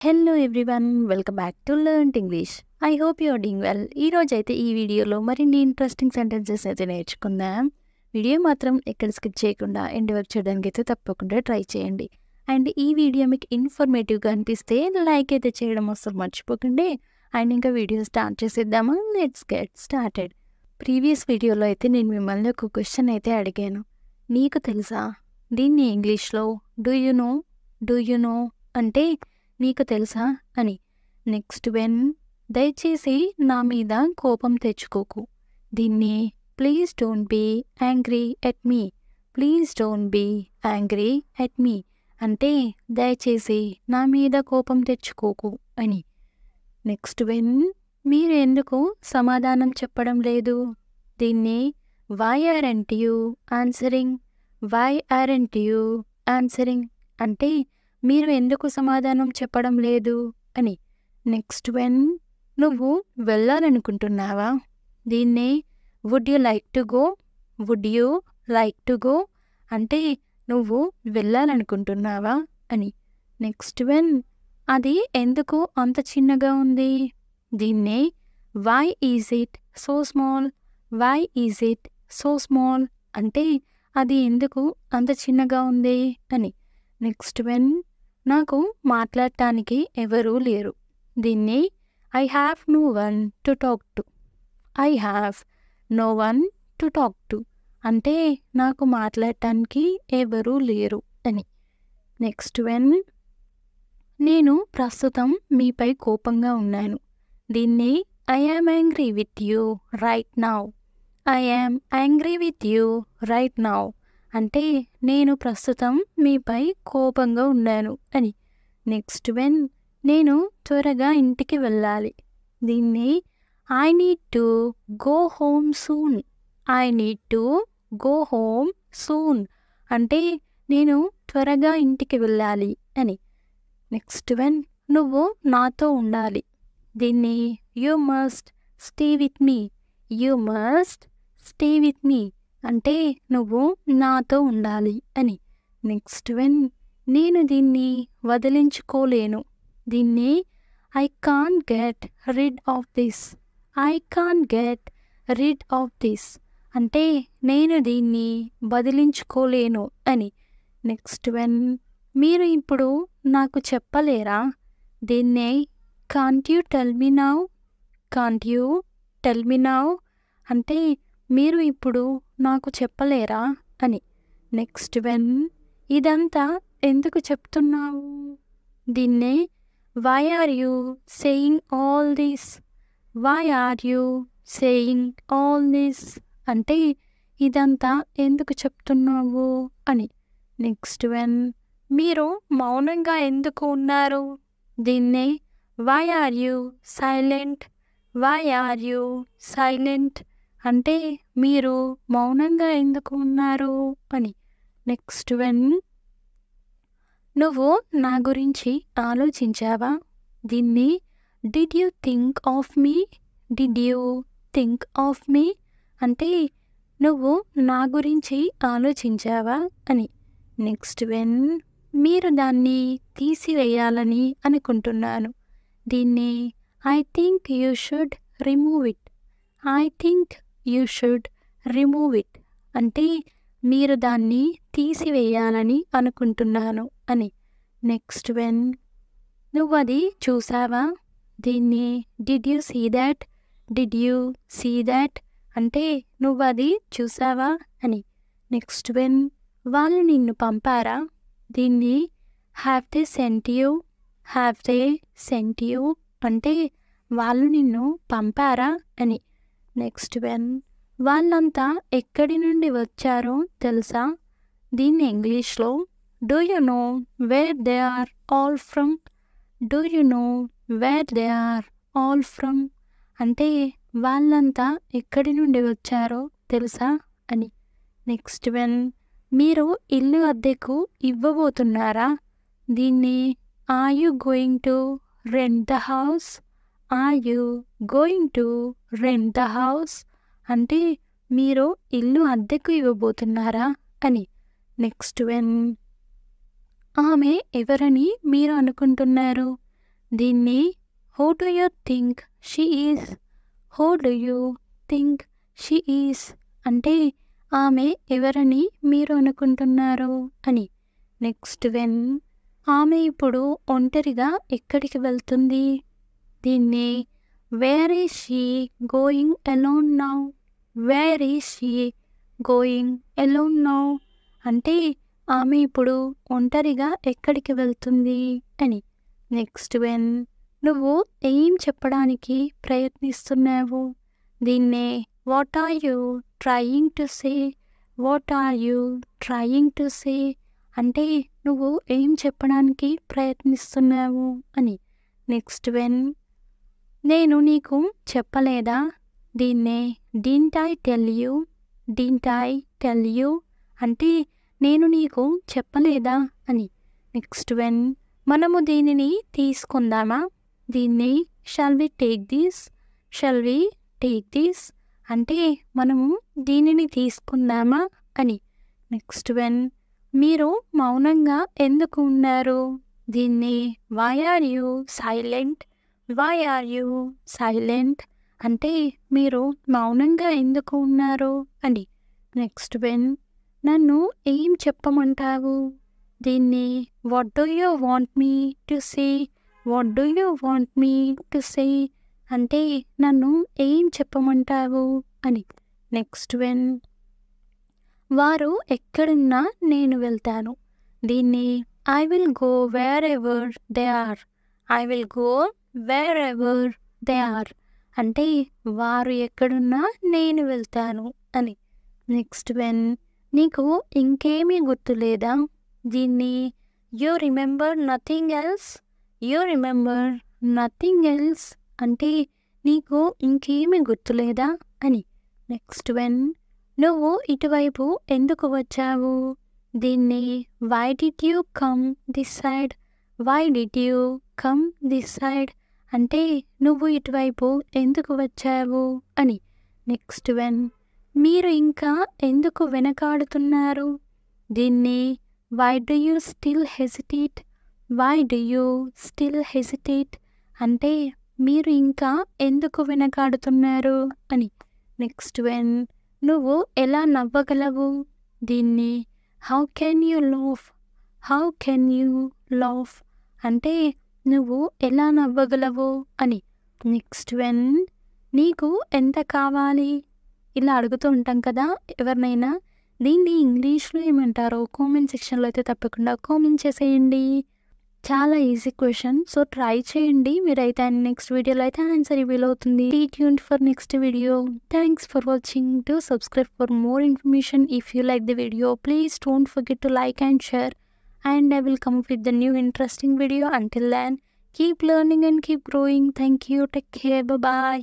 Hello everyone, welcome back to learn English. I hope you are doing well. ఈరోజైతే ఈ వీడియోలో మరిన్ని interesting sentences అయితే నేర్చుకుందాం. వీడియో మాత్రం ఎక్కడ స్కిప్ చేయకుండా ఎండ్ వరకు చూడడానికి అయితే తప్పకుండా ట్రై చేయండి. అండ్ ఈ వీడియో మీకు ఇన్ఫర్మేటివ్గా అనిపిస్తే లైక్ అయితే చేయడం అసలు మర్చిపోకండి. అండ్ ఇంకా వీడియో స్టార్ట్ చేసేద్దామా? Let's get started. ప్రీవియస్ వీడియోలో అయితే నేను మిమ్మల్ని ఒక క్వశ్చన్ అయితే అడిగాను. నీకు తెలుసా? దీన్ని ఇంగ్లీష్లో డూ యు నో అంటే నీకు తెలుసా అని. నెక్స్ట్ వెన్, దయచేసి నా మీద కోపం తెచ్చుకోకు. దీన్ని please don't be angry at me. Please don't be angry at me అంటే దయచేసి నా మీద కోపం తెచ్చుకోకు అని. నెక్స్ట్ వెన్, మీరు ఎందుకు సమాధానం చెప్పడం లేదు? దీన్ని why aren't you answering. Why aren't you answering అంటే మీరు ఎందుకు సమాధానం చెప్పడం లేదు అని. నెక్స్ట్ వెన్, నువ్వు వెళ్ళాలనుకుంటున్నావా? దీన్ని would you like to go. Would you like to go అంటే నువ్వు వెళ్ళాలనుకుంటున్నావా అని. నెక్స్ట్ వెన్, అది ఎందుకు అంత చిన్నగా ఉంది? దీన్ని why is it so small. Why is it so small అంటే అది ఎందుకు అంత చిన్నగా ఉంది అని. నెక్స్ట్ వెన్, నాకు మాట్లాడటానికి ఎవరూ లేరు. దీన్ని I have no one to talk to. I have no one to talk to అంటే నాకు మాట్లాడటానికి ఎవరూ లేరు అని. నెక్స్ట్ వెన్, నేను ప్రస్తుతం మీపై కోపంగా ఉన్నాను. దీన్ని I am angry with you right now. I am angry with you right now అంటే నేను ప్రస్తుతం మీపై కోపంగా ఉన్నాను అని. నెక్స్ట్ వెన్, నేను త్వరగా ఇంటికి వెళ్ళాలి. దీన్ని I need to go home soon. I need to go home soon అంటే నేను త్వరగా ఇంటికి వెళ్ళాలి అని. నెక్స్ట్ వెన్, నువ్వు నాతో ఉండాలి. దీన్ని you must stay with me. You must stay with me అంటే నువ్వు నాతో ఉండాలి అని. నెక్స్ట్ వెన్, నేను దీన్ని వదిలించుకోలేను. దీన్ని I can't get rid of this. I can't get rid of this అంటే నేను దీన్ని వదిలించుకోలేను అని. నెక్స్ట్ వెన్, మీరు ఇప్పుడు నాకు చెప్పలేరా? దీన్నే can't you tell me now. Can't you tell me now అంటే మీరు ఇప్పుడు నాకు చెప్పలేరా అని. నెక్స్ట్ వెన్, ఇదంతా ఎందుకు చెప్తున్నావు? దీన్నే why are you saying all this. Why are you saying all this అంటే ఇదంతా ఎందుకు చెప్తున్నావు అని. నెక్స్ట్ వెన్, మీరు మౌనంగా ఎందుకు ఉన్నారు? దీన్నే why are you silent. Why are you silent అంటే మీరు మౌనంగా ఎందుకు ఉన్నారు అని. నెక్స్ట్ వెన్, నువ్వు నా గురించి ఆలోచించావా? దీన్ని did you think of me. Did you think of me అంటే నువ్వు నా గురించి ఆలోచించావా అని. నెక్స్ట్ వెన్, మీరు దాన్ని తీసివేయాలని అనుకుంటున్నాను. దీన్ని I think you should remove it. I think you should remove it అంటే మీరు దాన్ని తీసివేయాలని అనుకుంటున్నాను అని. నెక్స్ట్ వెన్, నువ్వు అది చూసావా? దీన్ని did you see that. Did you see that అంటే నువ్వు అది చూసావా అని. నెక్స్ట్ వెన్, వాళ్ళు నిన్ను పంపారా? దీన్ని have they sent you. Have they sent you అంటే వాళ్ళు నిన్ను పంపారా అని. నెక్స్ట్ వెన్, వాళ్ళంతా ఎక్కడి నుండి వచ్చారో తెలుసా? దీన్ని ఇంగ్లీష్లో do you know where they are all from. Do you know where they are all from అంటే వాళ్ళంతా ఎక్కడి నుండి వచ్చారో తెలుసా అని. నెక్స్ట్ వెన్, మీరు ఇల్లు అద్దెకు ఇవ్వబోతున్నారా? దీన్ని are you going to rent the house. Are you going to rent the house అంటే మీరు ఇల్లు అద్దెకు ఇవ్వబోతున్నారా అని. నెక్స్ట్ వెన్, ఆమె ఎవరని మీరు అనుకుంటున్నారు? దీన్ని who do you think she is, who do you think she is అంటే ఆమె ఎవరని మీరు అనుకుంటున్నారు అని. నెక్స్ట్ వెన్ ఆమె ఇప్పుడు ఒంటరిగా ఎక్కడికి వెళ్తుంది, దీన్ని where is she going alone now, where is she going alone now అంటే ఆమె ఇప్పుడు ఒంటరిగా ఎక్కడికి వెళ్తుంది అని. నెక్స్ట్ వెన్ నువ్వు ఏం చెప్పడానికి ప్రయత్నిస్తున్నావు, దీన్నే what are you trying to say, what are you trying to say అంటే నువ్వు ఏం చెప్పడానికి ప్రయత్నిస్తున్నావు అని. నెక్స్ట్ వెన్ నేను నీకు చెప్పలేదా, దీన్నే didn't I tell you, didn't I tell you అంటే నేను నీకు చెప్పలేదా అని. నెక్స్ట్ వెన్ మనము దీనిని తీసుకుందామా, దీన్ని shall we take this, shall we take this అంటే మనము దీనిని తీసుకుందామా అని. నెక్స్ట్ వెన్ మీరు మౌనంగా ఎందుకు ఉన్నారు, దీన్ని why are you silent, why are you silent అంటే మీరు మౌనంగా ఎందుకు ఉన్నారు అని. నెక్స్ట్ వెన్ నన్ను ఏం చెప్పమంటావు, దీన్ని what do you want me to say, what do you want me to say అంటే నన్ను ఏం చెప్పమంటావు అని. నెక్స్ట్ వెన్ వారు ఎక్కడున్నా నేను వెళ్తాను, దీన్ని I will go wherever they are, I will go wherever they are అంటే వారు ఎక్కడున్నా నేను వెళ్తాను అని. నెక్స్ట్ వెన్ నీకు ఇంకేమీ గుర్తులేదా, దీన్ని you remember nothing else, you remember nothing else అంటే నీకు ఇంకేమీ గుర్తులేదా అని. నెక్స్ట్ వెన్ నువ్వు ఇటువైపు ఎందుకు వచ్చావు, దీన్ని why did you come this side, why did you come this side అంటే నువ్వు ఇటువైపు ఎందుకు వచ్చావు అని. నెక్స్ట్ వెన్ మీరు ఇంకా ఎందుకు వెనకాడుతున్నారు, దీన్ని why do you still hesitate, why do you still hesitate అంటే మీరు ఇంకా ఎందుకు వెనకాడుతున్నారు అని. నెక్స్ట్ వెన్ నువ్వు ఎలా నవ్వగలవు, దీన్ని how can you laugh, how can you laugh అంటే నువ్వు ఎలా నవ్వగలవు అని. నెక్స్ట్ వెన్ నీకు ఎంత కావాలి, ఇలా అడుగుతూ ఉంటాం కదా ఎవరినైనా, దీన్ని ఇంగ్లీష్లో ఏమంటారో కామెంట్ సెక్షన్లో అయితే తప్పకుండా కామెంట్ చేసేయండి. చాలా ఈజీ క్వశ్చన్, సో ట్రై చేయండి మీరైతే. అండ్ నెక్స్ట్ వీడియోలో అయితే ఆన్సర్ రివీల్ అవుతుంది. Stay tuned for next video. Thanks for watching. Do subscribe for more information. If you like the video, please don't forget to like and share, and I will come up with the new interesting video. Until then, keep learning and keep growing. Thank you. Take care. Bye bye.